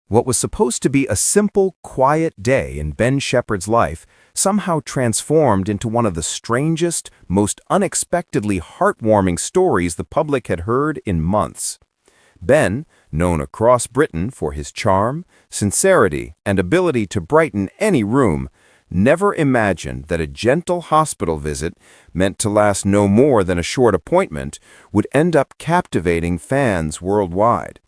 What was supposed to be a simple, quiet day in Ben Shephard's life somehow transformed into one of the strangest, most unexpectedly heartwarming stories the public had heard in months. Ben, known across Britain for his charm, sincerity, and ability to brighten any room, never imagined that a gentle hospital visit, meant to last no more than a short appointment, would end up captivating fans worldwide.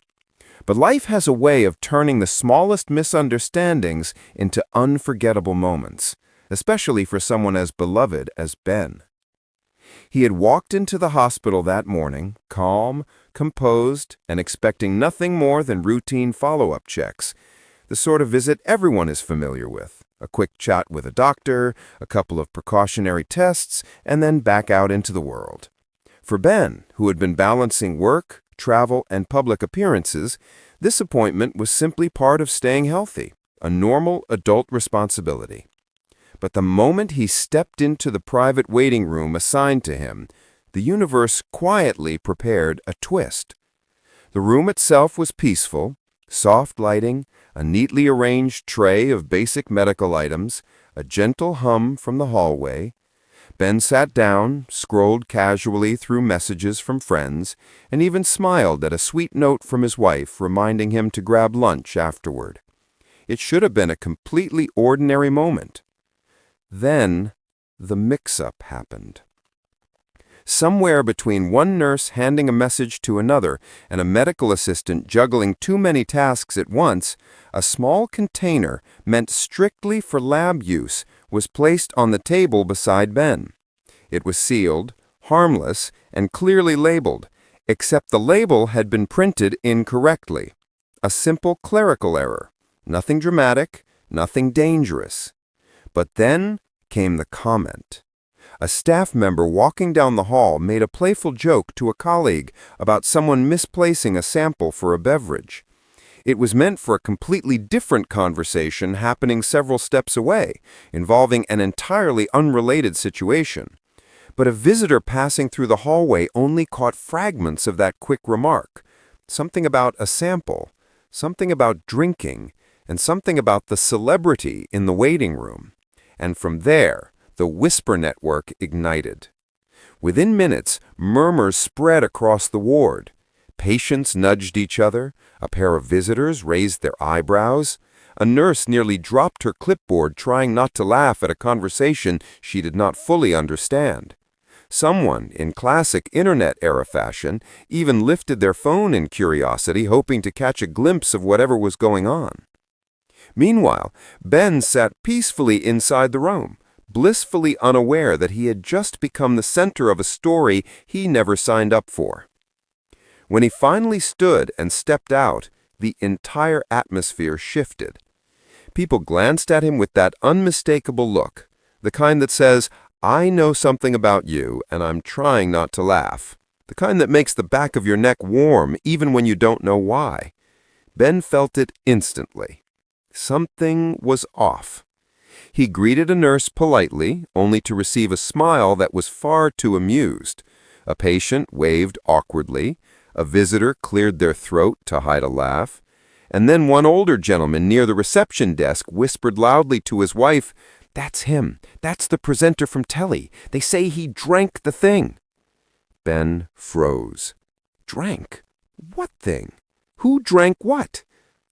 But life has a way of turning the smallest misunderstandings into unforgettable moments, especially for someone as beloved as Ben. He had walked into the hospital that morning, calm, composed, and expecting nothing more than routine follow-up checks, the sort of visit everyone is familiar with. A quick chat with a doctor, a couple of precautionary tests, and then back out into the world. For Ben, who had been balancing work, travel, and public appearances, this appointment was simply part of staying healthy, a normal adult responsibility. But the moment he stepped into the private waiting room assigned to him, the universe quietly prepared a twist. The room itself was peaceful, soft lighting, a neatly arranged tray of basic medical items, a gentle hum from the hallway. Ben sat down, scrolled casually through messages from friends, and even smiled at a sweet note from his wife reminding him to grab lunch afterward. It should have been a completely ordinary moment. Then, the mix-up happened. Somewhere between one nurse handing a message to another and a medical assistant juggling too many tasks at once, a small container meant strictly for lab use was placed on the table beside Ben. It was sealed, harmless, and clearly labeled, except the label had been printed incorrectly. A simple clerical error. Nothing dramatic, nothing dangerous. But then came the comment. A staff member walking down the hall made a playful joke to a colleague about someone misplacing a sample for a beverage. It was meant for a completely different conversation happening several steps away, involving an entirely unrelated situation. But a visitor passing through the hallway only caught fragments of that quick remark. Something about a sample, something about drinking, and something about the celebrity in the waiting room. And from there, the whisper network ignited. Within minutes, murmurs spread across the ward. Patients nudged each other, a pair of visitors raised their eyebrows, a nurse nearly dropped her clipboard trying not to laugh at a conversation she did not fully understand. Someone, in classic internet-era fashion, even lifted their phone in curiosity, hoping to catch a glimpse of whatever was going on. Meanwhile, Ben sat peacefully inside the room, blissfully unaware that he had just become the center of a story he never signed up for. When he finally stood and stepped out, the entire atmosphere shifted. People glanced at him with that unmistakable look, the kind that says, "I know something about you, and I'm trying not to laugh," the kind that makes the back of your neck warm even when you don't know why. Ben felt it instantly. Something was off. He greeted a nurse politely, only to receive a smile that was far too amused. A patient waved awkwardly. A visitor cleared their throat to hide a laugh. And then one older gentleman near the reception desk whispered loudly to his wife, "That's him. That's the presenter from telly. They say he drank the thing." Ben froze. Drank? What thing? Who drank what?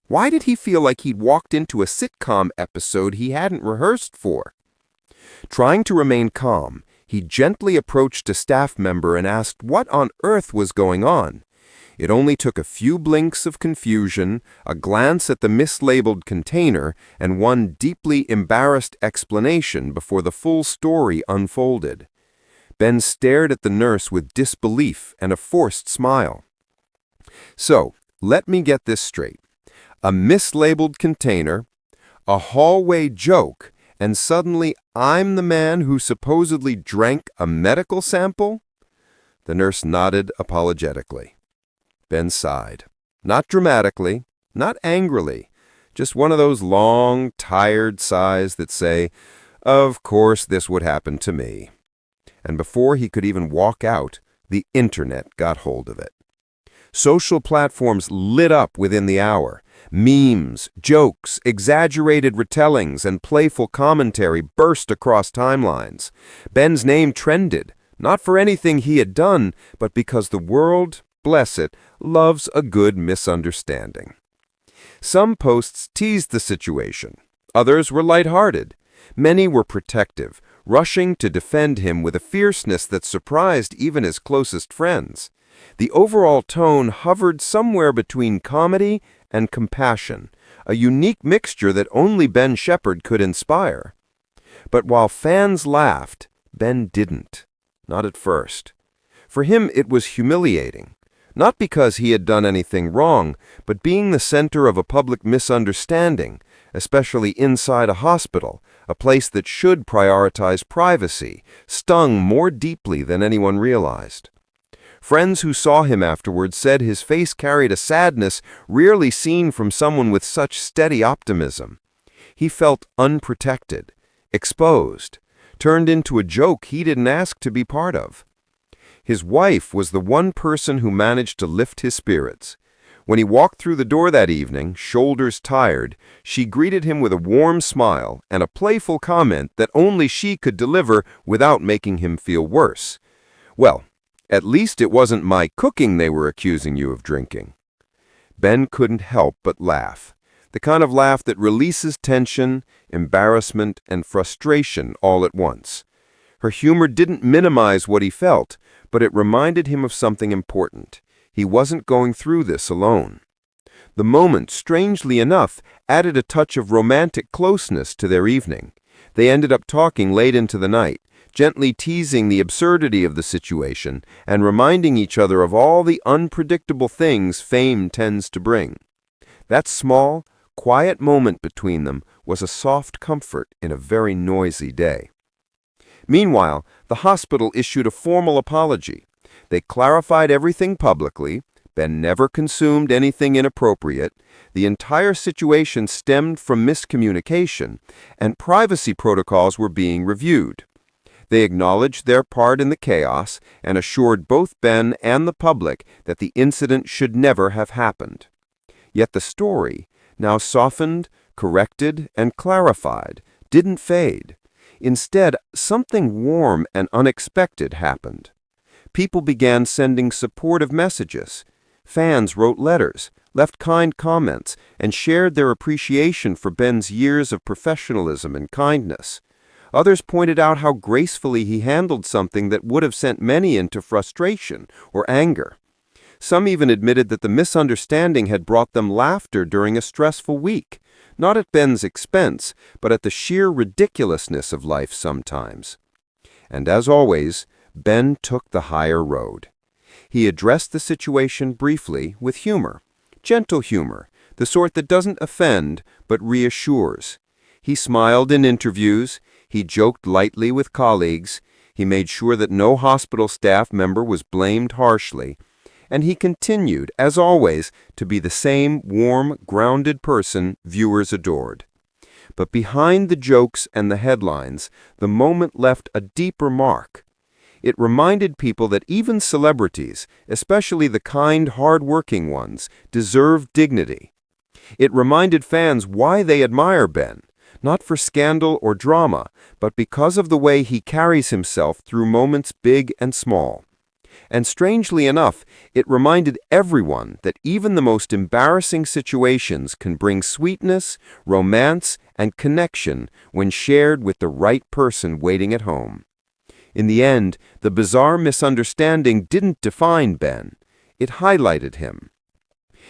Why did he feel like he'd walked into a sitcom episode he hadn't rehearsed for? Trying to remain calm, he gently approached a staff member and asked what on earth was going on. It only took a few blinks of confusion, a glance at the mislabeled container, and one deeply embarrassed explanation before the full story unfolded. Ben stared at the nurse with disbelief and a forced smile. "So, let me get this straight. A mislabeled container, a hallway joke, and suddenly I'm the man who supposedly drank a medical sample?" The nurse nodded apologetically. Ben sighed. Not dramatically, not angrily, just one of those long, tired sighs that say, "Of course this would happen to me." And before he could even walk out, the internet got hold of it. Social platforms lit up within the hour. Memes, jokes, exaggerated retellings, and playful commentary burst across timelines. Ben's name trended, not for anything he had done, but because the world, bless it, loves a good misunderstanding. Some posts teased the situation. Others were lighthearted. Many were protective, rushing to defend him with a fierceness that surprised even his closest friends. The overall tone hovered somewhere between comedy and compassion, a unique mixture that only Ben Shephard could inspire. But while fans laughed, Ben didn't. Not at first. For him, it was humiliating. Not because he had done anything wrong, but being the center of a public misunderstanding, especially inside a hospital, a place that should prioritize privacy, stung more deeply than anyone realized. Friends who saw him afterwards said his face carried a sadness rarely seen from someone with such steady optimism. He felt unprotected, exposed, turned into a joke he didn't ask to be part of. His wife was the one person who managed to lift his spirits. When he walked through the door that evening, shoulders tired, she greeted him with a warm smile and a playful comment that only she could deliver without making him feel worse. "Well, at least it wasn't my cooking they were accusing you of drinking." Ben couldn't help but laugh, the kind of laugh that releases tension, embarrassment, and frustration all at once. Her humor didn't minimize what he felt, but it reminded him of something important. He wasn't going through this alone. The moment, strangely enough, added a touch of romantic closeness to their evening. They ended up talking late into the night, gently teasing the absurdity of the situation and reminding each other of all the unpredictable things fame tends to bring. That small, quiet moment between them was a soft comfort in a very noisy day. Meanwhile, the hospital issued a formal apology. They clarified everything publicly. Ben never consumed anything inappropriate. The entire situation stemmed from miscommunication, and privacy protocols were being reviewed. They acknowledged their part in the chaos and assured both Ben and the public that the incident should never have happened. Yet the story, now softened, corrected, and clarified, didn't fade. Instead, something warm and unexpected happened. People began sending supportive messages. Fans wrote letters, left kind comments, and shared their appreciation for Ben's years of professionalism and kindness. Others pointed out how gracefully he handled something that would have sent many into frustration or anger. Some even admitted that the misunderstanding had brought them laughter during a stressful week, not at Ben's expense, but at the sheer ridiculousness of life sometimes. And as always, Ben took the higher road. He addressed the situation briefly with humor, gentle humor, the sort that doesn't offend but reassures. He smiled in interviews, he joked lightly with colleagues, he made sure that no hospital staff member was blamed harshly, and he continued, as always, to be the same warm, grounded person viewers adored. But behind the jokes and the headlines, the moment left a deeper mark. It reminded people that even celebrities, especially the kind, hard-working ones, deserve dignity. It reminded fans why they admire Ben, not for scandal or drama, but because of the way he carries himself through moments big and small. And strangely enough, it reminded everyone that even the most embarrassing situations can bring sweetness, romance, and connection when shared with the right person waiting at home. In the end, the bizarre misunderstanding didn't define Ben. It highlighted him.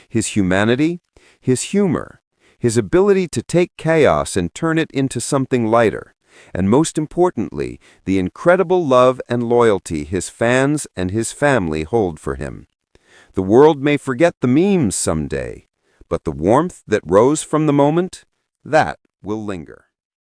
His humanity, his humor, his ability to take chaos and turn it into something lighter, and most importantly, the incredible love and loyalty his fans and his family hold for him. The world may forget the memes someday, but the warmth that rose from the moment, that will linger.